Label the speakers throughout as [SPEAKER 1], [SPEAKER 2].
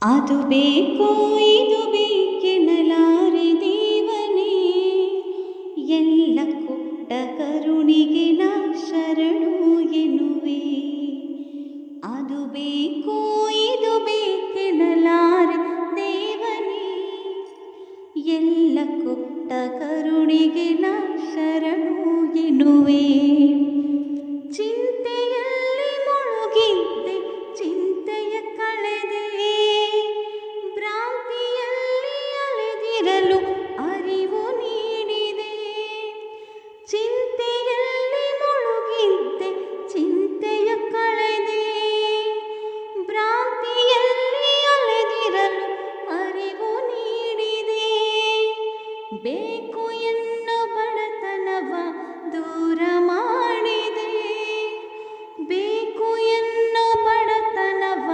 [SPEAKER 1] ಅದು ಬೇಕು ಇದು ಬೇಕೆನ್ನಲಾರೆ ದೇವನೇ, ಎಲ್ಲ ಕೊಟ್ಟ ಕರುಣಿಗೆ ನಾ ಶರಣು ಎನ್ನುವೆ. ಅದು ಬೇಕು ಇದು ಬೇಕೆನ್ನಲಾರೆ ದೇವನೇ, ಎಲ್ಲ ಕೊಟ್ಟ ಕರುಣಿಗೆ ನಾ ಶರಣು ಎನ್ನುವೆ. ಚಿಂತೆಯಲ್ಲಿ ಮುಳುಗಿದ್ದೆ ಚಿಂತೆಯ ಕಳೆದೆ, ಭ್ರಾಂತಿಯಲ್ಲಿ ಅಲೆದಿರಲು ಅರಿವು ನೀಡಿದೆ. ಚಿಂತೆಯಲ್ಲಿ ಮುಳುಗಿದ್ದೆ ಚಿಂತೆಯ ಕಳೆದೆ, ಭ್ರಾಂತಿಯಲ್ಲಿ ಅಲೆದಿರಲು ಅರಿವು ನೀಡಿದೆ. ಬೇಕು ಎನ್ನೋ ಬಡತನವ ದೂರ ಮಾಡಿದೆ, ಬೇಕು ಎನ್ನೋ ಬಡತನವ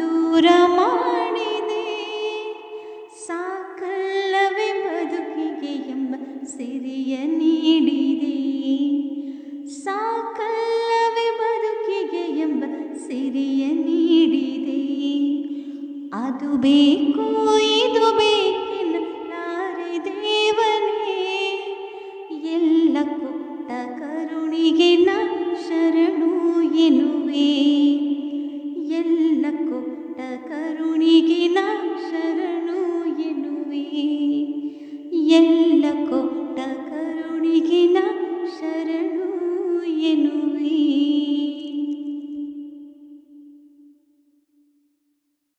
[SPEAKER 1] ದೂರ ಮಾಡಿದೆ. ಸಾಕಲ್ಲವೇ ಬದುಕಿಗೆ ಎಂಬ ಸಿರಿಯ ನೀಡಿದೆ, ಸಾಕಲ್ಲವೇ ಬದುಕಿಗೆ ಎಂಬ ಸಿರಿಯ ನೀಡಿದೆ. ಅದು ಬೇಕು ಇದು ಬೇಕೆನ್ನಲಾರೆ ದೇವನೇ, ಎಲ್ಲ ಕೊಟ್ಟ ಕರುಣಿಗೆ ನಾ ಶರಣು ಎನ್ನುವೆ. ಎಲ್ಲ ಕೊಟ್ಟ ಕರುಣಿಗೆ ನಾ ಶರಣು ಎನ್ನುವೆ. ಎಲ್ಲ